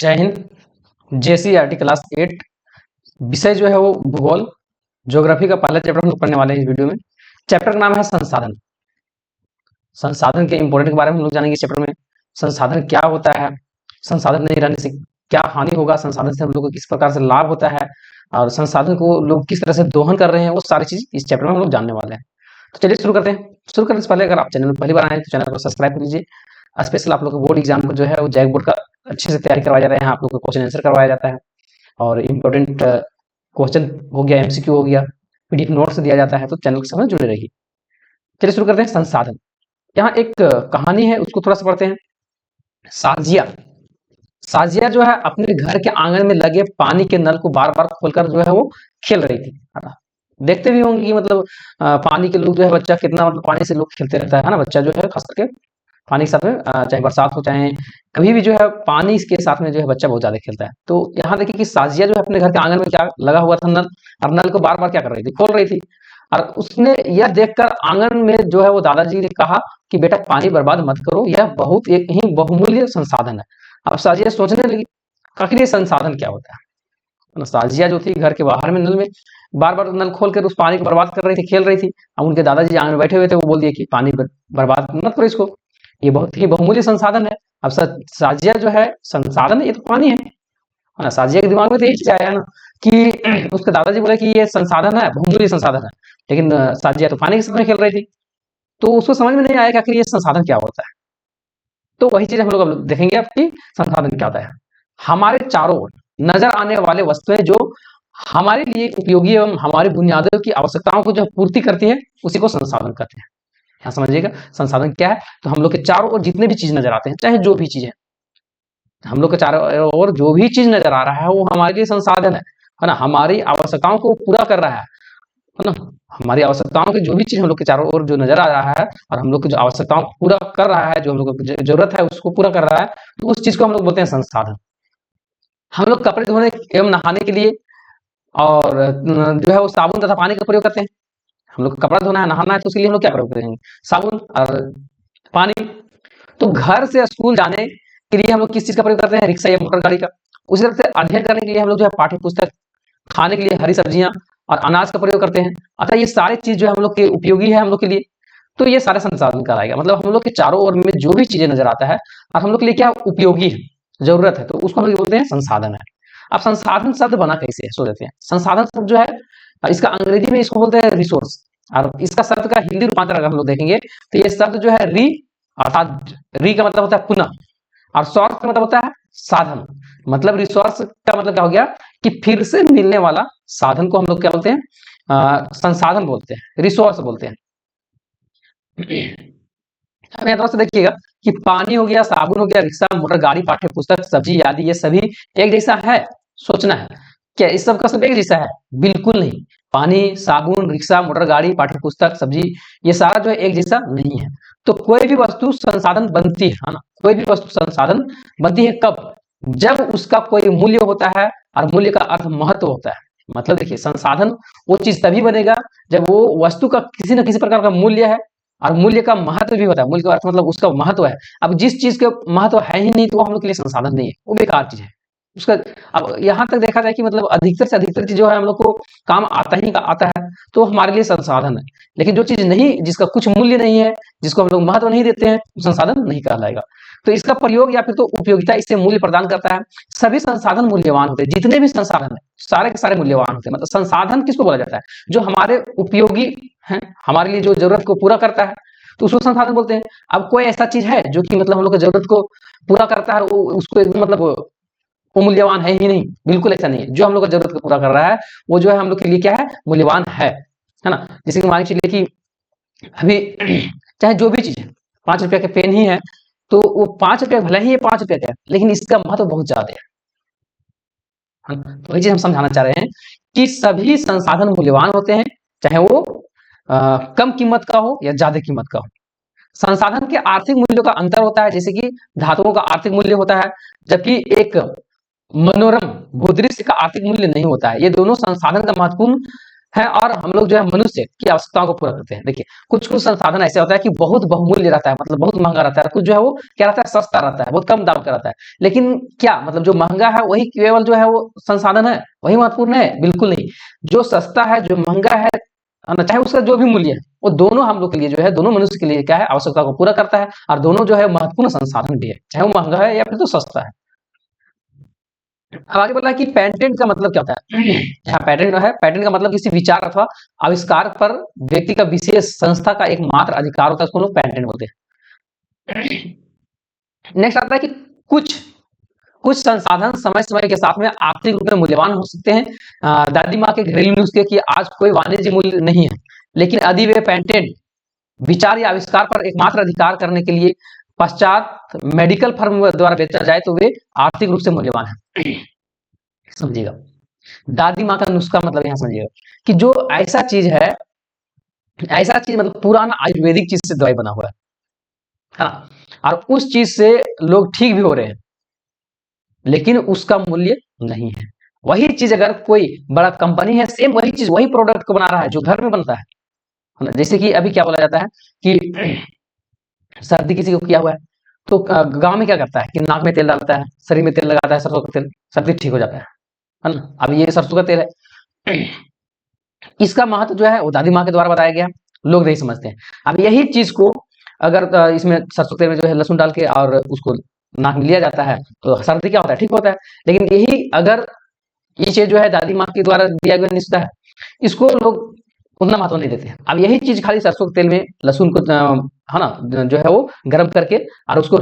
जय Hind. JCERT class 8 विषय जो है वो भूगोल ज्योग्राफी का पहला चैप्टर हम लोग पढ़ने वाले हैं इस वीडियो में। चैप्टर का नाम है संसाधन। संसाधन के इंपॉर्टेंट के बारे में हम लोग जानेंगे इस चैप्टर में। संसाधन क्या होता है, संसाधन नहीं रहने से क्या हानि होगा, संसाधन से हम लोग को किस प्रकार से लाभ होता है और संसाधन को लोग किस तरह से दोहन कर रहे हैं, वो सारी चीज इस चैप्टर में हम लोग जानने वाले हैं। तो चलिए शुरू करते हैं। शुरू करने से पहले अगर आप चैनल में पहली बार आए तो चैनल को सब्सक्राइब कर लीजिए। स्पेशल आप लोग को बोर्ड एग्जाम को जो है वो जैक बोर्ड का अच्छे से तैयारी करवाया जाता है। यहाँ आप लोग को क्वेश्चन आंसर करवाया जाता है और इम्पोर्टेंट क्वेश्चन हो गया, एमसीक्यू हो गया, पीडीएफ नोट्स दिया जाता है। तो चैनल के साथ जुड़े रहिए। चलिए शुरू करते हैं। संसाधन, यहाँ एक कहानी है, उसको थोड़ा सा पढ़ते हैं। साजिया साजिया जो है अपने घर के आंगन में लगे पानी के नल को बार बार खोलकर जो है वो खेल रही थी। देखते भी होंगे कि मतलब पानी के लोग जो है बच्चा कितना मतलब पानी से लोग खेलते रहता है ना। बच्चा जो है खास करके पानी के साथ में चाहे बरसात हो चाहे कभी भी जो है पानी के साथ में जो है बच्चा बहुत ज्यादा खेलता है। तो यहाँ देखिए कि साजिया जो है अपने घर के आंगन में क्या लगा हुआ था नल, और नल को बार बार क्या कर रही थी, खोल रही थी। और उसने यह देखकर आंगन में जो है वो दादाजी ने कहा कि बेटा पानी बर्बाद मत करो, यह बहुत एक ही बहुमूल्य संसाधन है। अब साजिया सोचने लगी आखिर ये संसाधन क्या होता है। साजिया जो थी घर के बाहर में नल में बार बार नल खोल कर उस पानी को बर्बाद कर रही थी, खेल रही थी। अब उनके दादाजी आंगन में बैठे हुए थे, वो बोल दिए कि पानी बर्बाद मत करो इसको, ये बहुत ही बहुमूल्य संसाधन है। अब साजिया जो है संसाधन है, ये तो पानी है ना। साजिया के दिमाग में तो यही चीज आया ना कि उसके दादाजी बोले कि ये संसाधन है, बहुमूल्य संसाधन है, लेकिन साजिया तो पानी के सामने खेल रही थी। तो उसको समझ में नहीं आया कि आखिर ये संसाधन क्या होता है। तो वही चीज हम लोग अब देखेंगे आपकी संसाधन क्या होता है। हमारे चारों ओर नजर आने वाले वस्तुएं जो हमारे लिए उपयोगी एवं हमारी बुनियादों की आवश्यकताओं को जो पूर्ति करती है उसी को संसाधन कहते हैं। यहाँ समझिएगा संसाधन क्या है। तो हम लोग के चारों ओर जितने भी चीज नजर आते हैं, चाहे जो भी चीज है, हम लोग के चारों ओर जो भी चीज नजर आ रहा है वो हमारे लिए संसाधन है ना। हमारी आवश्यकताओं को पूरा कर रहा है ना। हमारी आवश्यकताओं की जो भी चीज हम लोग के चारों ओर जो नजर आ रहा है और हम लोग की जो आवश्यकताओं को पूरा कर रहा है, जो हम लोग को जरूरत है उसको पूरा कर रहा है, तो उस चीज को हम लोग बोलते हैं संसाधन। हम लोग कपड़े धोने एवं नहाने के लिए और जो है वो साबुन तथा पानी का प्रयोग करते हैं। हम लोग को कपड़ा धोना है, नहाना है, तो उसके लिए हम लोग क्या प्रयोग करेंगे, साबुन और पानी। तो घर से स्कूल जाने के लिए हम लोग किस चीज का प्रयोग करते हैं, रिक्शा या मोटर गाड़ी का। उसी तरह से अध्ययन करने के लिए हम लोग जो है पाठ्य पुस्तक, खाने के लिए हरी सब्जियां और अनाज का प्रयोग करते हैं। अतः ये सारी चीज जो है हम लोग के उपयोगी है हम लोग के लिए। तो ये सारे संसाधन कहलाएगा। मतलब हम लोग के चारों ओर में जो भी चीजें नजर आता है और हम लोग के लिए क्या उपयोगी है, जरूरत है, तो उसको हम लोग बोलते हैं संसाधन है। अब संसाधन शब्द बना कैसे है सो देते हैं। संसाधन शब्द जो है इसका अंग्रेजी में इसको बोलते हैं रिसोर्स, और इसका शब्द का हिंदी रूपांतर अगर हम लोग देखेंगे तो ये शब्द जो है री, अर्थात री का मतलब होता है पुनः, और सोर्स का मतलब होता है साधन। मतलब रिसोर्स का मतलब क्या हो गया कि फिर से मिलने वाला साधन को हम लोग क्या बोलते हैं, संसाधन बोलते हैं, रिसोर्स बोलते हैं। अब यहाँ से देखिएगा कि पानी हो गया, साबुन हो गया, रिक्शा, मोटर गाड़ी, पाठ्य पुस्तक, सब्जी आदि, ये सभी एक जैसा है। सोचना है क्या इस सब का सब एक जैसा है? बिल्कुल नहीं। पानी, साबुन, रिक्शा, मोटर गाड़ी, पाठ्य पुस्तक, सब्जी, ये सारा जो है एक जैसा नहीं है। तो कोई भी वस्तु संसाधन बनती है ना। कोई भी वस्तु संसाधन बनती है कब? जब उसका कोई मूल्य होता है, और मूल्य का अर्थ महत्व होता है। मतलब देखिए संसाधन वो चीज तभी बनेगा जब वो वस्तु का किसी न किसी प्रकार का मूल्य है और मूल्य का महत्व भी होता है। मूल्य का अर्थ मतलब उसका महत्व है। अब जिस चीज का महत्व है ही नहीं तो वो हम लोग के लिए संसाधन नहीं है, वो बेकार चीज है उसका। अब यहाँ तक देखा जाए कि मतलब अधिकतर से अधिकतर चीज जो है हम लोग को काम आता है, तो हमारे लिए संसाधन है। लेकिन जो चीज नहीं, जिसका कुछ मूल्य नहीं है, जिसको हम लोग महत्व नहीं देते हैं, संसाधन नहीं कहलाएगा। तो इसका प्रयोग या फिर तो उपयोगिता इससे मूल्य प्रदान करता है। सभी संसाधन मूल्यवान होते हैं, जितने भी संसाधन है सारे के सारे मूल्यवान होते हैं। मतलब संसाधन किसको बोला जाता है? जो हमारे उपयोगी है, हमारे लिए जो जरूरत को पूरा करता है, तो उसको संसाधन बोलते हैं। अब कोई ऐसा चीज है जो कि मतलब हम लोग की जरूरत को पूरा करता है, उसको मतलब वो मूल्यवान है ही नहीं? बिल्कुल ऐसा नहीं है। जो हम लोग का जरूरत को पूरा कर रहा है वो जो है हम लोग के लिए क्या है, मूल्यवान है ना। जैसे कि मान चलिए कि अभी चाहे जो भी चीज है, 5 रुपया के पेन ही है, तो वो 5 रुपया भले ही ये 5 रुपया का है, लेकिन इसका महत्व बहुत ज्यादा है। तो वही चीज हम समझाना चाह रहे हैं कि सभी संसाधन मूल्यवान होते हैं, चाहे वो कम कीमत का हो या ज्यादा कीमत का हो। संसाधन के आर्थिक मूल्यों का अंतर होता है, जैसे कि धातुओं का आर्थिक मूल्य होता है, जबकि एक मनोरम भूदृश्य का आर्थिक मूल्य नहीं होता है। ये दोनों संसाधन का महत्वपूर्ण है और हम लोग जो है मनुष्य की आवश्यकताओं को पूरा करते हैं। देखिए कुछ कुछ संसाधन ऐसे होता है कि बहुत बहुमूल्य रहता है, मतलब बहुत महंगा रहता है, कुछ जो है वो क्या रहता है, सस्ता रहता है, बहुत कम दाम का रहता है। लेकिन क्या मतलब जो महंगा है वही केवल जो है वो संसाधन है, वही महत्वपूर्ण है? बिल्कुल नहीं। जो सस्ता है, जो महंगा है ना, चाहे उसका जो भी मूल्य है, वो दोनों हम लोग के लिए जो है, दोनों मनुष्य के लिए क्या है, आवश्यकता को पूरा करता है और दोनों जो है महत्वपूर्ण संसाधन भी है, चाहे वो महंगा है या फिर तो सस्ता है। अब आगे बोला कि पेटेंट का मतलब क्या होता है। यहाँ पेटेंट है, पेटेंट का मतलब किसी विचार अथवा आविष्कार पर व्यक्ति का विशेष संस्था का एक मात्र अधिकार होता है, उसको लोग पेटेंट बोलते हैं। नेक्स्ट आता है कि कुछ कुछ संसाधन समय समय के साथ में आर्थिक रूप में मूल्यवान हो सकते हैं। दादी माँ के घरेलू नुस्खे की आज कोई वाणिज्य मूल्य नहीं है, लेकिन यदि वे पेटेंट विचार या आविष्कार पर एकमात्र अधिकार करने के लिए पश्चात मेडिकल फर्म द्वारा बेचा जाए तो वे आर्थिक रूप से मूल्यवान है। समझिएगा, दादी माँ का नुस्खा मतलब यहाँ समझिएगा कि जो ऐसा चीज है, ऐसा चीज मतलब पुराना आयुर्वेदिक चीज से दवाई बना हुआ है हाँ, और उस चीज से लोग ठीक भी हो रहे हैं, लेकिन उसका मूल्य नहीं है। वही चीज अगर कोई बड़ा कंपनी है, सेम वही चीज वही प्रोडक्ट को बना रहा है जो घर में बनता है ना, जैसे कि अभी क्या बोला जाता है कि सर्दी किसी को किया हुआ है तो गांव में क्या करता है कि नाक में तेल डालता है, शरीर में तेल लगाता है, सरसों का तेल, सर्दी ठीक हो जाता है ना। अब ये सरसों का तेल है, इसका महत्व जो है वो दादी माँ के द्वारा बताया गया, लोग नहीं समझते हैं। अब यही चीज को अगर इसमें सरसों तेल में जो है लहसुन डाल के और उसको नाक में लिया जाता है तो सर्दी क्या होता है, ठीक होता है। लेकिन यही अगर ये चीज जो है दादी माँ के द्वारा दिया गया नुस्खा है, इसको लोग उतना महत्व नहीं देते हैं। अब यही चीज खाली सरसों के तेल में लहसुन को है ना जो है वो गर्म करके और उसको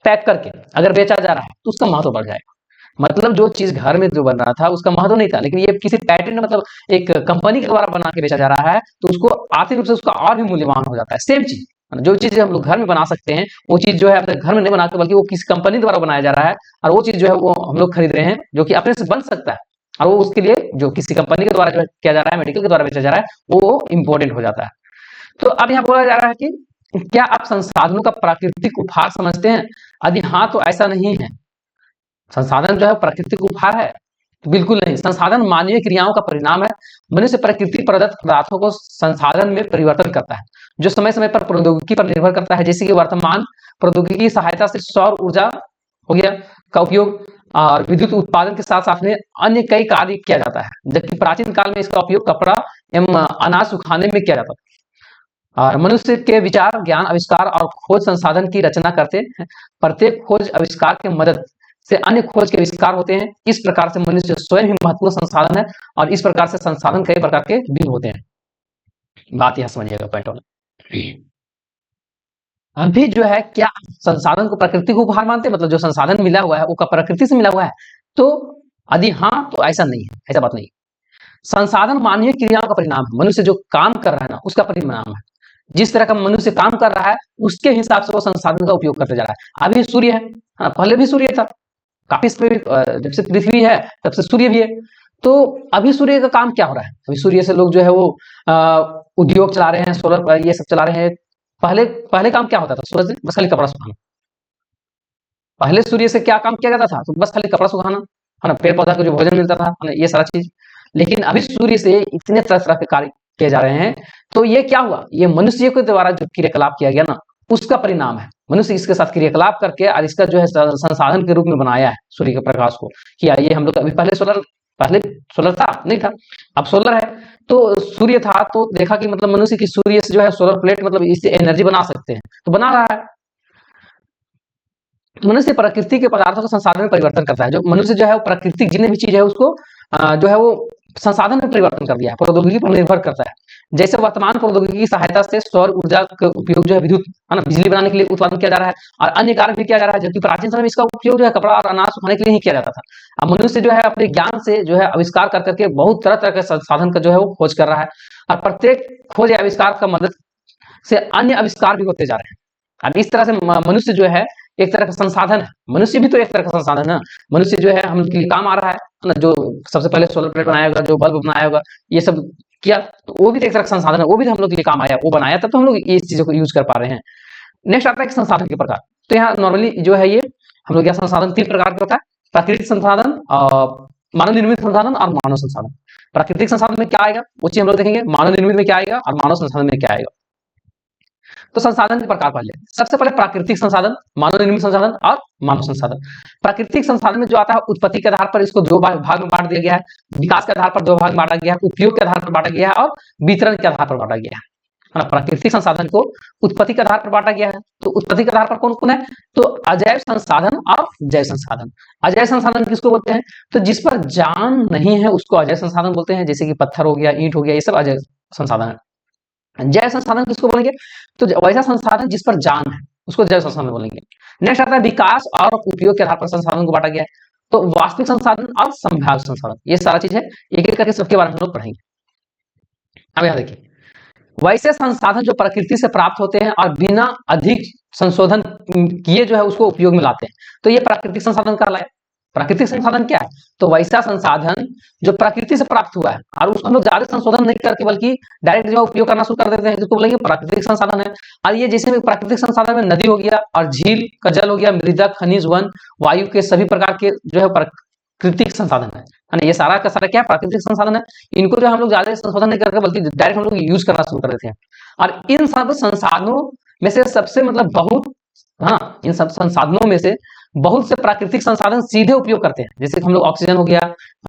पैक करके अगर बेचा जा रहा है तो उसका महत्व बढ़ जाएगा। मतलब जो चीज घर में जो बन रहा था उसका महत्व नहीं था, लेकिन ये किसी पैटेंट मतलब एक कंपनी के द्वारा बना के बेचा जा रहा है तो उसको आर्थिक रूप से उसका और भी मूल्यवान हो जाता है। सेम चीज जो चीज हम लोग घर में बना सकते हैं वो चीज जो है अपने घर में नहीं बनाते, बल्कि वो किसी कंपनी द्वारा बनाया जा रहा है और वो चीज जो है वो हम लोग खरीद रहे हैं जो कि अपने से बन सकता है, और वो उसके लिए जो किसी कंपनी के द्वारा जो किया जा रहा है, मेडिकल के द्वारा बेचा जा रहा है, वो इम्पोर्टेंट हो जाता है। तो अब यहाँ बोला जा रहा है कि क्या आप संसाधनों का प्राकृतिक उपहार समझते हैं? यदि हाँ तो ऐसा नहीं है। संसाधन जो है प्राकृतिक उपहार है? बिल्कुल नहीं। संसाधन मानवीय क्रियाओं का परिणाम है। मनुष्य प्रकृति प्रदत्त पदार्थों को संसाधन में परिवर्तन करता है, जो समय समय पर प्रौद्योगिकी पर निर्भर करता है। जैसे कि वर्तमान प्रौद्योगिकी की सहायता से सौर ऊर्जा हो गया का उपयोग और विद्युत उत्पादन के साथ साथ में अन्य कई कार्य किया जाता है, जबकि प्राचीन काल में इसका उपयोग कपड़ा एवं अनाज सुखाने में किया जाता था। और मनुष्य के विचार, ज्ञान, आविष्कार और खोज संसाधन की रचना करते हैं। प्रत्येक खोज आविष्कार की मदद से अन्य खोज के आविष्कार होते हैं। इस प्रकार से मनुष्य स्वयं ही महत्वपूर्ण संसाधन है और इस प्रकार से संसाधन कई प्रकार के भी होते हैं। बात यह समझिएगा पॉइंट ऑन। अभी जो है क्या संसाधन को प्रकृति को उपहार मानते हैं, मतलब जो संसाधन मिला हुआ है वो का प्रकृति से मिला हुआ है? तो यदि हाँ तो ऐसा नहीं है, ऐसा बात नहीं। संसाधन मानवीय क्रियाओं का परिणाम है। मनुष्य जो काम कर रहा है ना उसका परिणाम है। जिस तरह का मनुष्य काम कर रहा है उसके हिसाब से वो संसाधन का उपयोग करते जा रहा है। अभी सूर्य है, हाँ, पहले भी सूर्य था, काफी जब से पृथ्वी है तब से सूर्य भी है। तो अभी सूर्य का काम क्या हो रहा है? अभी सूर्य से लोग जो है वो उद्योग चला रहे हैं, सोलर ये सब चला रहे हैं। पहले पहले काम क्या होता था सूरज से? बस खाली कपड़ा सुखाना। पहले सूर्य से क्या काम किया जाता था? तो बस खाली कपड़ा सुखाना, है ना, पेड़ पौधा को जो भोजन मिलता था, है ना, ये सारा चीज। लेकिन अभी सूर्य से इतने तरह तरह के कार्य किए जा रहे हैं। तो ये क्या हुआ? ये मनुष्य के द्वारा जो क्रियाकलाप किया गया ना उसका परिणाम है। मनुष्य इसके साथ क्रियाकलाप करके और इसका जो है संसाधन के रूप में बनाया है सूर्य के प्रकाश को। किया ये हम लोग अभी पहले सोलर था नहीं था, अब सोलर है। तो सूर्य था तो देखा कि मतलब मनुष्य की सूर्य से जो है सोलर प्लेट मतलब इससे एनर्जी बना सकते हैं, तो बना रहा है। मनुष्य प्रकृति के पदार्थों का संसाधन में परिवर्तन करता है। जो मनुष्य जो है वो प्राकृतिक जितने भी चीज है उसको जो है वो संसाधन में परिवर्तन कर दिया है, प्रौद्योगिकी पर निर्भर करता है। जैसे वर्तमान प्रौद्योगिकी की सहायता से सौर ऊर्जा का उपयोग जो है विद्युत, है ना, बिजली बनाने के लिए उत्पादन किया जा रहा है और अन्य कार्य भी किया जा रहा है, जबकि प्राचीन समय में इसका उपयोग जो है कपड़ा और अनाज सुखाने के लिए ही किया जाता था। अब मनुष्य जो है अपने ज्ञान से जो है आविष्कार कर करके बहुत तरह तरह के संसाधन का जो है वो खोज कर रहा है और प्रत्येक खोज या आविष्कार का मदद से अन्य आविष्कार भी होते जा रहे हैं। अब इस तरह से मनुष्य जो है एक तरह का संसाधन है। मनुष्य भी तो एक तरह का संसाधन है। मनुष्य जो है हम लोग के लिए काम आ रहा है ना, जो सबसे पहले सोलर प्लेट बनाया होगा, जो बल्ब बनाया होगा, ये सब किया, तो वो भी तो एक तरह का संसाधन है, वो भी तो हम लोग के लिए काम आया, वो बनाया तब तो हम लोग ये चीजों को यूज कर पा रहे हैं। नेक्स्ट आता है कि संसाधन के प्रकार। तो यहाँ नॉर्मली जो है ये हम लोग यहाँ संसाधन 3 प्रकार के होता है, प्राकृतिक संसाधन, मानव निर्मित संसाधन और मानव संसाधन। प्राकृतिक संसाधन में क्या आएगा वो चीज हम लोग देखेंगे, मानव निर्मित में क्या आएगा और मानव संसाधन में क्या आएगा। तो संसाधन के प्रकार पहले, सबसे पहले प्राकृतिक संसाधन, मानव निर्मित संसाधन और मानव संसाधन। प्राकृतिक संसाधन में जो आता है उत्पत्ति के आधार पर इसको दो भाग में बांट दिया गया है, विकास के आधार पर दो भाग में बांटा गया है, उपयोग के आधार पर बांटा गया है और वितरण के आधार पर बांटा गया है ना। प्राकृतिक संसाधन को उत्पत्ति के आधार पर बांटा गया है। तो उत्पत्ति के आधार पर कौन कौन है, तो अजैव संसाधन और जैव संसाधन। अजैव संसाधन किसको बोलते हैं, तो जिस पर जान नहीं है उसको अजैव संसाधन बोलते हैं, जैसे कि पत्थर हो गया, ईंट हो गया, ये सब अजैव संसाधन है। जैव संसाधन किसको बोलेंगे, तो वैसा संसाधन जिस पर जान है उसको जैव संसाधन बोलेंगे। नेक्स्ट आता है विकास और उपयोग के आधार पर संसाधन को बांटा गया है। तो वास्तविक संसाधन और संभाव्य संसाधन, ये सारा चीज है, एक एक करके सबके बारे में हम लोग पढ़ेंगे। अब यहाँ देखिए, वैसे संसाधन जो प्रकृति से प्राप्त होते हैं और बिना अधिक संशोधन किए जो है उसको उपयोग में लाते हैं, तो ये प्राकृतिक संसाधन कहलाए। प्राकृतिक संसाधन क्या है, तो वैसा संसाधन जो प्रकृति से प्राप्त हुआ है और उसको हम लोग ज्यादा संशोधन नहीं करके बल्कि डायरेक्ट जो उपयोग करना शुरू कर देते हैं, जिसको बोलेंगे प्राकृतिक संसाधन है। और ये जैसे प्राकृतिक संसाधन में नदी हो गया और झील का जल हो गया, मृदा, खनिज, वन, वायु के सभी प्रकार के जो है प्राकृतिक संसाधन है ना। ये सारा का सारा क्या है, प्राकृतिक संसाधन है। इनको जो हम लोग ज्यादा संशोधन नहीं करके बल्कि डायरेक्ट हम लोग यूज करना शुरू कर देते हैं। और इन सब संसाधनों में से सबसे मतलब बहुत, हाँ, इन सब संसाधनों में से बहुत से प्राकृतिक संसाधन सीधे उपयोग करते हैं, जैसे हम लोग ऑक्सीजन हो गया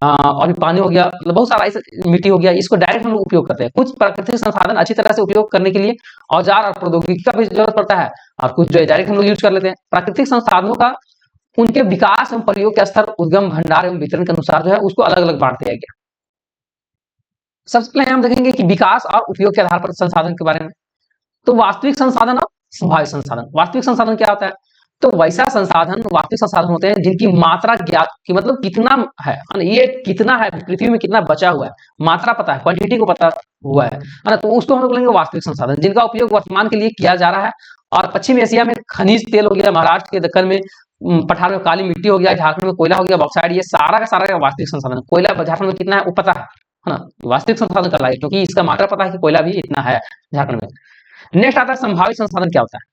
और पानी हो गया, मतलब बहुत सारा, मिट्टी हो गया, इसको डायरेक्ट हम लोग उपयोग करते हैं। कुछ प्राकृतिक संसाधन अच्छी तरह से उपयोग करने के लिए औजार और प्रौद्योगिकी का भी जरूरत पड़ता है, और कुछ जो है डायरेक्ट हम लोग यूज कर लेते हैं। प्राकृतिक संसाधनों का उनके विकास एवं प्रयोग के स्तर, उद्गम, भंडार एवं वितरण के अनुसार जो है उसको अलग अलग बांट दिया गया। सबसे पहले हम देखेंगे कि विकास और उपयोग के आधार पर संसाधन के बारे में। तो वास्तविक संसाधन और संभावित संसाधन। वास्तविक संसाधन क्या होता है, तो वैसा संसाधन, वास्तविक संसाधन होते हैं जिनकी मात्रा ज्ञात, की मतलब कितना है, ये कितना है, पृथ्वी में कितना बचा हुआ है, मात्रा पता है, क्वांटिटी को पता हुआ है ना, तो उसको हम लोग बोलेंगे वास्तविक संसाधन, जिनका उपयोग वर्तमान के लिए किया जा रहा है। और पश्चिम एशिया में खनिज तेल हो गया, महाराष्ट्र के दक्कन में पठार में काली मिट्टी हो गया, झारखंड में कोयला हो गया, बॉक्साइड, ये सारा का सारा वास्तविक संसाधन। कोयला झारखंड में कितना है वो पता है ना, वास्तविक संसाधन कर लाए, क्योंकि इसका मात्रा पता है कि कोयला भी इतना है झारखंड में। नेक्स्ट आता है संभावित संसाधन क्या होता है,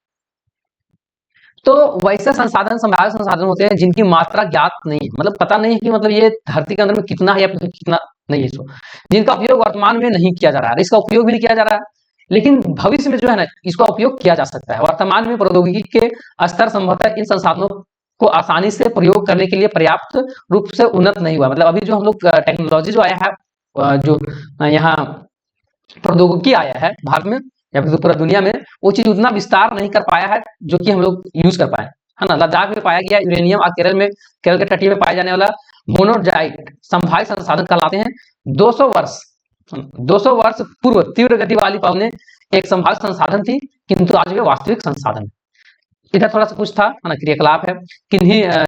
तो वैसे संसाधन, संभावित संसाधन होते हैं जिनकी मात्रा ज्ञात नहीं है, मतलब पता नहीं है कि मतलब ये धरती के अंदर में कितना है या कितना नहीं है, इसको, जिनका उपयोग वर्तमान में नहीं किया जा रहा है, इसका उपयोग भी नहीं किया जा रहा है, लेकिन भविष्य में जो है ना इसका उपयोग किया जा सकता है। वर्तमान में प्रौद्योगिकी के स्तर संभवतः इन संसाधनों को आसानी से प्रयोग करने के लिए पर्याप्त रूप से उन्नत नहीं हुआ। मतलब अभी जो हम लोग टेक्नोलॉजी जो आया है, जो यहाँ प्रौद्योगिकी आया है भारत में या फिर पूरा दुनिया में, वो चीज उतना विस्तार नहीं कर पाया है जो कि हम लोग यूज कर पाए, है ना। लद्दाख में पाया गया यूरेनियम और केरल में, केरल के तटीय में पाए जाने वाला मोनोजाइट संभावित संसाधन कहलाते हैं। 200 वर्ष पूर्व तीव्र गति वाली पवने एक संभावित संसाधन थी, किंतु आज वे वास्तविक संसाधन। इधर थोड़ा सा कुछ था, है ना, क्रियाकलाप है,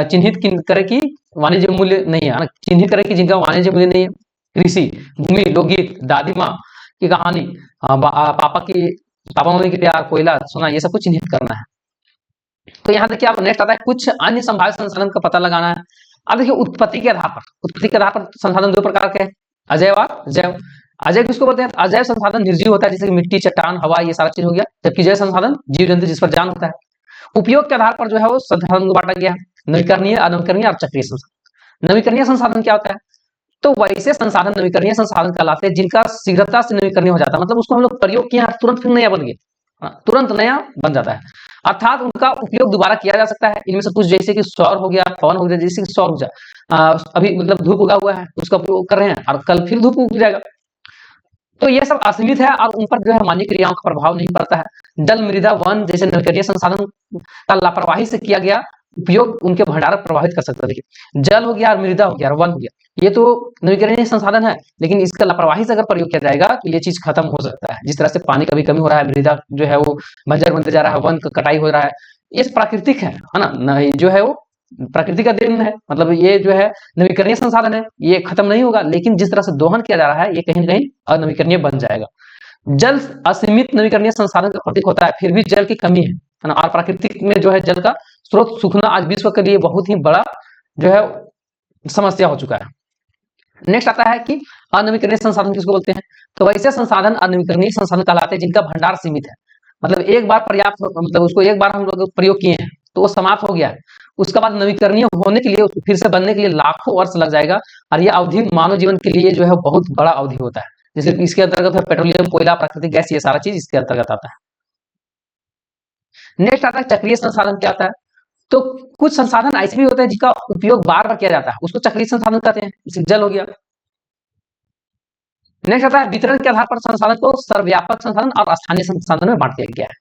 चिन्हित करे की वाणिज्य मूल्य नहीं है, चिन्हित करे की जिनका वाणिज्य मूल्य नहीं है, कृषि, भूमि, लोकगीत, दादी माँ की कहानी, पापा मम्मी की प्यार, कोयला, सोना, ये सब कुछ चिन्हित करना है। तो यहाँ देखिए आप, नेक्स्ट आता है कुछ अन्य संभावित संसाधन का पता लगाना है। अब देखिए उत्पत्ति के आधार पर, उत्पत्ति के आधार पर संसाधन दो प्रकार के हैं, अजैव और जैव। अजैव किसको बोलते हैं, अजैव संसाधन निर्जीव होता है, जैसे कि मिट्टी, चट्टान, हवा, ये सारा चीज हो गया, जबकि जैव संसाधन जीव जंतु जिस पर जान होता है। उपयोग के आधार पर जो है वो संसाधन को बांटा गया है, नवीकरणीय, अनवीकरणीय और चक्रीय संसाधन। नवीकरणीय संसाधन क्या होता है, तो वैसे संसाधन नवीकरणीय संसाधन कहलाते हैं जिनका शीघ्रता से नवीकरणीय हो जाता है, मतलब उसको हम लोग प्रयोग किया तुरंत फिर नया बन गया, तुरंत नया बन जाता है, अर्थात उनका उपयोग दोबारा किया जा सकता है। इनमें से कुछ जैसे कि सौर हो गया, पवन हो गया, जैसे कि सौर ऊर्जा, अभी मतलब धूप उगा हुआ है उसका उपयोग कर रहे हैं और कल फिर धूप उग जाएगा, तो ये सब असीमित है और उन पर जो है मानवीय क्रियाओं का प्रभाव नहीं पड़ता है। जल, मृदा, वन जैसे नवीकरणीय संसाधन का लापरवाही से किया गया उपयोग उनके भंडार प्रभावित कर सकता है। देखिए जल हो गया और मृदा हो गया और वन हो गया, ये तो नवीकरणीय संसाधन है, लेकिन इसका लापरवाही से अगर प्रयोग किया जाएगा तो ये चीज खत्म हो सकता है। जिस तरह से पानी का भी कमी हो रहा है, मृदा जो है वो बंजर बनते जा रहा है, वन का कटाई हो रहा है, ये प्राकृतिक है ना, जो है वो प्रकृति का देन है, मतलब ये जो है नवीकरणीय संसाधन है, ये खत्म नहीं होगा, लेकिन जिस तरह से दोहन किया जा रहा है ये कहीं न कहीं अनवीकरणीय बन जाएगा। जल असीमित नवीकरणीय संसाधन का प्रतीक होता है, फिर भी जल की कमी है ना, और प्राकृतिक में जो है जल का स्रोत सूखना आज विश्व के लिए बहुत ही बड़ा जो है समस्या हो चुका है। नेक्स्ट आता है कि अनवीकरणीय संसाधन किसको बोलते हैं, तो वैसे संसाधन अनवीकरणीय संसाधन कहलाते हैं जिनका भंडार सीमित है, मतलब एक बार पर्याप्त, मतलब उसको एक बार हम लोग प्रयोग किए हैं तो वो समाप्त हो गया है। उसके बाद नवीकरणीय होने के लिए, फिर से बनने के लिए लाखों वर्ष लग जाएगा, और ये अवधि मानव जीवन के लिए जो है बहुत बड़ा अवधि होता है। जैसे इसके अंतर्गत है पेट्रोलियम, कोयला, प्राकृतिक गैस, ये सारा चीज इसके अंतर्गत आता है। नेक्स्ट आता है चक्रीय संसाधन। क्या होता है? तो कुछ संसाधन ऐसे भी होते हैं जिसका उपयोग बार बार किया जाता है, उसको चक्रीय संसाधन कहते हैं। जैसे जल हो गया। नेक्स्ट आता है वितरण के आधार पर संसाधन को सर्वव्यापक संसाधन और स्थानीय संसाधन में बांट दिया गया है।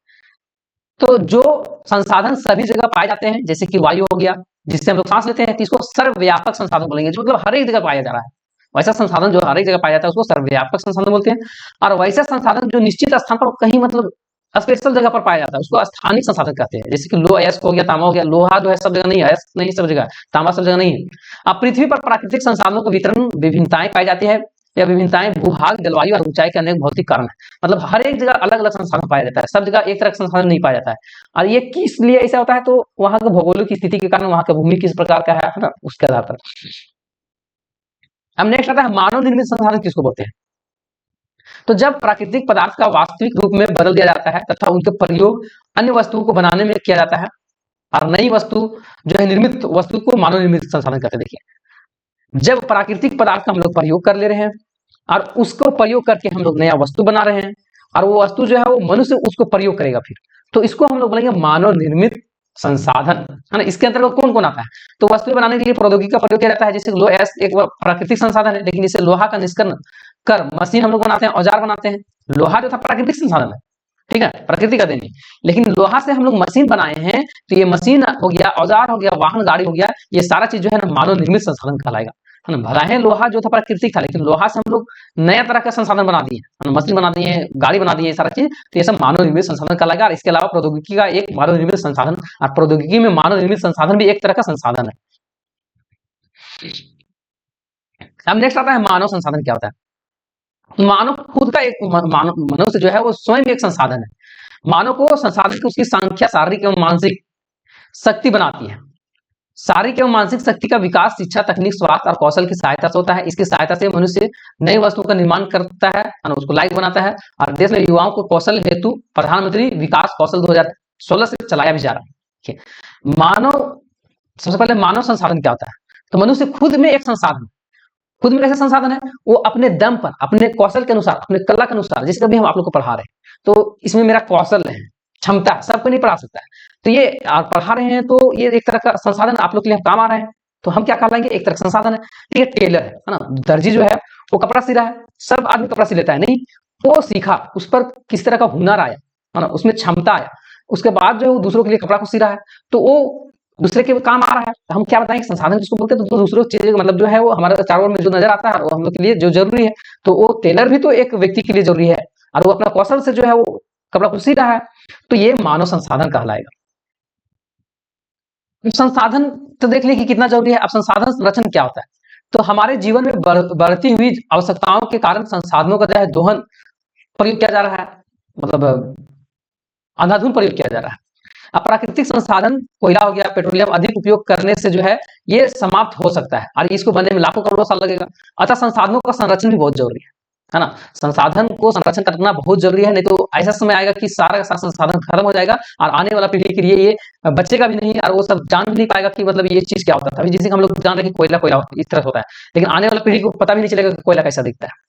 तो जो संसाधन सभी जगह पाए जाते हैं, जैसे कि वायु हो गया, जिससे हम लोग सांस लेते हैं, तो इसको सर्वव्यापक संसाधन बोलेंगे, जो मतलब हर एक जगह पाया जा रहा है। वैसा संसाधन जो हर एक जगह पाया जाता है उसको सर्वव्यापक संसाधन बोलते हैं। और वैसा संसाधन जो निश्चित स्थान पर कहीं मतलब स्पेशल जगह पर पाया जाता है उसको स्थानीय संसाधन कहते हैं। जैसे कि लो अयस्क हो गया, तांबा हो गया। लोहा जो है सब जगह नहीं है, अयस्क नहीं सब जगह, तांबा सब जगह नहीं है। अब पृथ्वी पर प्राकृतिक संसाधनों को वितरण विभिन्नताएं पाई जाती है। यह विभिन्नताएं भूभाग, जलवायु और ऊंचाई के अनेक भौतिक कारण है। मतलब हर एक जगह अलग अलग संसाधन पाया जाता है, सब जगह एक तरह का संसाधन नहीं पाया जाता है। और ये किस लिए ऐसा होता है? तो वहां के भौगोलिक स्थिति के कारण, वहां का भूमि किस प्रकार का है ना, उसके आधार पर। अब नेक्स्ट आता है मानव निर्मित संसाधन किसको बोलते हैं? तो जब प्राकृतिक पदार्थ का वास्तविक रूप में बदल दिया जाता है तथा उनके प्रयोग अन्य वस्तुओं को बनाने में किया जाता है, और नई वस्तु जो है निर्मित वस्तु को मानव निर्मित संसाधन कहते हैं। देखिए, जब प्राकृतिक पदार्थ का हम लोग प्रयोग कर ले रहे हैं और उसको प्रयोग करके हम लोग नया वस्तु बना रहे हैं, और वो वस्तु जो है वो मनुष्य उसको प्रयोग करेगा फिर, तो इसको हम लोग बोलेंगे मानव निर्मित संसाधन, है ना। इसके अंतर्गत कौन कौन आता है? तो वस्तु बनाने के लिए प्रौद्योगिकी का प्रयोग किया जाता है। जैसे लोहा एक प्राकृतिक संसाधन है, लेकिन इसे लोहा का निष्कर्षण कर मशीन हम लोग बनाते हैं, औजार बनाते हैं। लोहा जो था प्राकृतिक संसाधन है, ठीक है, प्रकृति का देन है। लेकिन लोहा से हम लोग मशीन बनाए हैं, तो ये मशीन हो गया, औजार हो गया, वाहन गाड़ी हो गया, ये सारा चीज जो है ना मानव निर्मित संसाधन कहलाएगा, है ना। भला है लोहा जो था प्राकृतिक था, लेकिन लोहा से हम लोग नया तरह का संसाधन बना दिए, है ना, मशीन बना दिए, गाड़ी बना दिए, सारा चीज, तो ये सब मानव निर्मित संसाधन कहलाएगा। और इसके अलावा प्रौद्योगिकी का एक मानव निर्मित संसाधन, और प्रौद्योगिकी में मानव निर्मित संसाधन भी एक तरह का संसाधन है। अब नेक्स्ट आता है मानव संसाधन क्या होता है? मानव खुद का एक मानव, मनुष्य जो है वो स्वयं एक संसाधन है। मानव को संसाधन की उसकी संख्या शारीरिक एवं मानसिक शक्ति बनाती है। शारीरिक एवं मानसिक शक्ति का विकास शिक्षा, तकनीक, स्वास्थ्य और कौशल की सहायता से होता है। इसकी सहायता से मनुष्य नई वस्तुओं का निर्माण करता है, उसको लायक बनाता है। और देश में युवाओं को कौशल हेतु प्रधानमंत्री विकास कौशल 2016 से चलाया भी जा रहा है। मानव, सबसे पहले मानव संसाधन क्या होता है? तो मनुष्य खुद में एक संसाधन, खुद में कैसे संसाधन है? वो अपने दम पर, अपने कौशल के अनुसार, अपने कला के अनुसार, जैसे कभी हम आप लोग को पढ़ा रहे हैं, तो इसमें मेरा कौशल है, क्षमता, सबको नहीं पढ़ा सकता है, तो ये आप पढ़ा रहे हैं, तो ये एक तरह का संसाधन आप लोग के लिए काम आ रहा है, तो हम क्या कहलाएंगे? एक तरह का संसाधन है। ये टेलर है ना, दर्जी जो है वो कपड़ा सी रहा है, सब आदमी कपड़ा सी लेता है नहीं, वो सीखा, उस पर किस तरह का हुनर आया, है ना, उसमें क्षमता आया, उसके बाद जो दूसरों के लिए कपड़ा को सी रहा है, तो वो दूसरे के काम आ रहा है। तो हम क्या बताएंगे? संसाधन जिसको बोलते हैं। तो दूसरों चीजें मतलब जो है वो हमारे चारों ओर में जो नजर आता है वो हम लोग के लिए जो जरूरी है, तो वो टेलर भी तो एक व्यक्ति के लिए जरूरी है, और वो अपना कौशल से जो है वो कपड़ा को सी रहा है, तो ये मानव संसाधन कहलाएगा। संसाधन तो देख लें कि कितना जरूरी है। अब संसाधन संरक्षण क्या होता है? तो हमारे जीवन में बढ़ती हुई आवश्यकताओं के कारण संसाधनों का जो है दोहन प्रयोग किया जा रहा है, मतलब अंधाधुंध प्रयोग किया जा रहा है। अब प्राकृतिक संसाधन कोयला हो गया, पेट्रोलियम अधिक उपयोग करने से जो है ये समाप्त हो सकता है, और इसको बनने में लाखों करोड़ों साल लगेगा। अतः संसाधनों का संरक्षण भी बहुत जरूरी है ना। संसाधन को संरक्षण करना बहुत जरूरी है, नहीं तो ऐसा समय आएगा कि सारा का सारा संसाधन खत्म हो जाएगा, और आने वाला पीढ़ी के लिए ये बचेगा भी नहीं, और वो सब जान भी नहीं पाएगा कि मतलब ये चीज क्या होता था। अभी जिसे हम लोग जान रहे हैं कोयला कोयला इस तरह होता है, लेकिन आने वाला पीढ़ी को पता भी नहीं चलेगा कि कोयला कैसा दिखता है।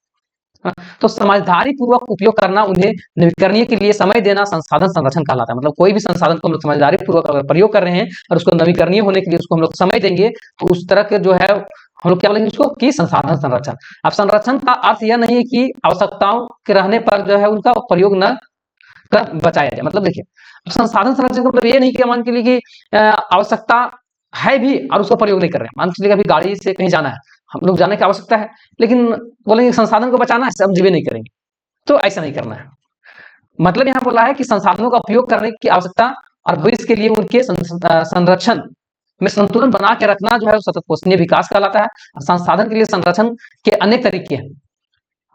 तो समझदारी पूर्वक उपयोग करना, उन्हें नवीकरणीय के लिए समय देना संसाधन संरक्षण कहलाता है। मतलब कोई भी संसाधन को हम लोग समझदारी पूर्वक अगर प्रयोग कर रहे हैं और उसको नवीकरणीय होने के लिए उसको हम लोग समय देंगे, तो उस तरह के जो है हम लोग क्या बोलेंगे उसको कि संसाधन संरक्षण। अब संरक्षण का अर्थ यह नहीं है कि आवश्यकताओं के रहने पर जो है उनका प्रयोग न कर बचाया जाए। मतलब देखिए, संसाधन संरक्षण का मतलब ये नहीं कि मान के लिए कि आवश्यकता है भी और उसका प्रयोग नहीं कर रहे हैं। मान लीजिए अभी गाड़ी से कहीं जाना है, हम लोग जाने की आवश्यकता है, लेकिन बोलेंगे संसाधन को बचाना है, सब जीवे नहीं करेंगे, तो ऐसा नहीं करना है। मतलब यहाँ बोला है कि संसाधनों का उपयोग करने की आवश्यकता और भविष्य के लिए उनके संरक्षण में संतुलन बना के रखना जो है सतत पोषणीय विकास कहलाता है। संसाधन के लिए संरक्षण के अनेक तरीके हैं।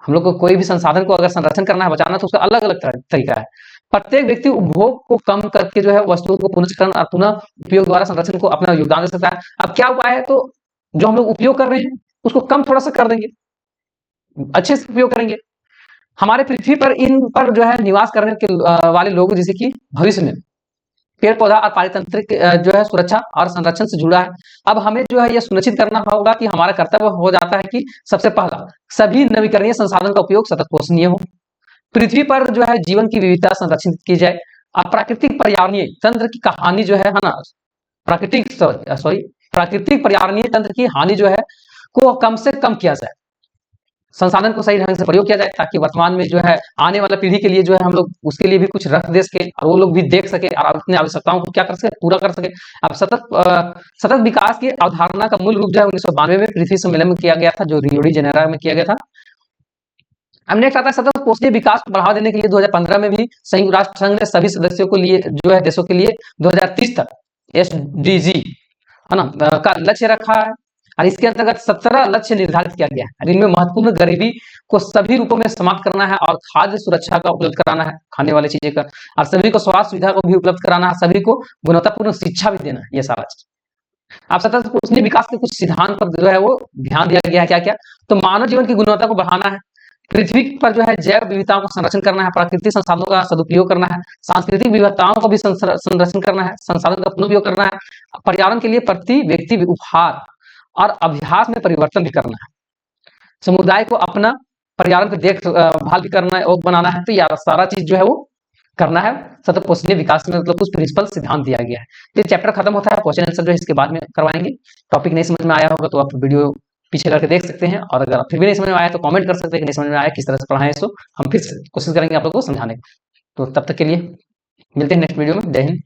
हम लोग को कोई भी संसाधन को अगर संरक्षण करना है, बचाना, तो उसका अलग अलग तरीका है। प्रत्येक व्यक्ति उपभोग को कम करके जो है वस्तुओं को पुनर्चक्रण और पुनः उपयोग द्वारा संरक्षण को अपना योगदान दे सकता है। अब क्या उपाय है? तो जो हम लोग उपयोग कर रहे हैं उसको कम थोड़ा सा कर देंगे, अच्छे से उपयोग करेंगे। हमारे पृथ्वी पर इन पर जो है निवास करने के वाले लोग, जैसे कि भविष्य में पेड़ पौधा और पारितंत्रिक जो है सुरक्षा और संरक्षण से जुड़ा है। अब हमें जो है यह सुनिश्चित करना होगा कि हमारा कर्तव्य हो जाता है कि सबसे पहला सभी नवीकरणीय संसाधन का उपयोग सतत पोषणीय हो, पृथ्वी पर जो है जीवन की विविधता संरक्षित की जाए, अब प्राकृतिक पर्यावरणीय तंत्र की कहानी जो है ना, प्राकृतिक पर्यावरणीय तंत्र की हानि जो है को कम से कम किया जाए, संसाधन को सही ढंग से प्रयोग किया जाए ताकि वर्तमान में जो है आने वाला पीढ़ी के लिए जो है हम लोग उसके लिए भी कुछ रख दे सके और वो लोग भी देख सके और अपनी आवश्यकताओं को क्या कर सके, पूरा कर सके। अब सतत विकास की अवधारणा का मूल रूप जो है 1992 में पृथ्वी सम्मेलन में किया गया था, जो रियो डी जेनेरो में किया गया था। अब नेक्स्ट आता है सतत पोषणीय विकास को बढ़ावा देने के लिए 2015 में भी संयुक्त राष्ट्र संघ ने सभी सदस्यों को लिए जो है देशों के लिए 2030 तक SDG है ना का लक्ष्य रखा है और इसके अंतर्गत 17 लक्ष्य निर्धारित किया गया है। इनमें महत्वपूर्ण गरीबी को सभी रूपों में समाप्त करना है और खाद्य सुरक्षा का उपलब्ध कराना है, खाने वाली चीजें का, और सभी को स्वास्थ्य सुविधा को भी उपलब्ध कराना है, सभी को गुणवत्तापूर्ण शिक्षा भी देना है, ये सारा चीज। अब सतत पोषणीय विकास के कुछ सिद्धांत पर जो है वो ध्यान दिया गया है। क्या क्या? तो मानव जीवन की गुणवत्ता को बढ़ाना है, पृथ्वी पर जो है जैव विविधताओं का संरक्षण करना है, प्राकृतिक संसाधनों का सदुपयोग करना है, सांस्कृतिक विविधताओं का भी संरक्षण करना है, संसाधन का पुनर्उपयोग करना है, पर्यावरण के लिए प्रति व्यक्ति उपहार और अभ्यास में परिवर्तन भी करना है, समुदाय को अपना पर्यावरण की देखभाल भी करना है और बनाना है। तो यह सारा चीज जो है वो करना है सतत पोषणीय विकास में, मतलब कुछ प्रिंसिपल सिद्धांत दिया गया है। ये चैप्टर खत्म होता है, क्वेश्चन आंसर जो है इसके बाद में करवाएंगे। टॉपिक नहीं समझ में आया होगा तो आप वीडियो पीछे करके देख सकते हैं, और अगर फिर भी नहीं समझ में आया तो कमेंट कर सकते हैं कि नहीं समझ में आया, किस तरह से पढ़ाएं इसको, हम फिर कोशिश करेंगे आप लोगों को समझाने की। तो तब तक के लिए मिलते हैं नेक्स्ट वीडियो में। जय हिंद।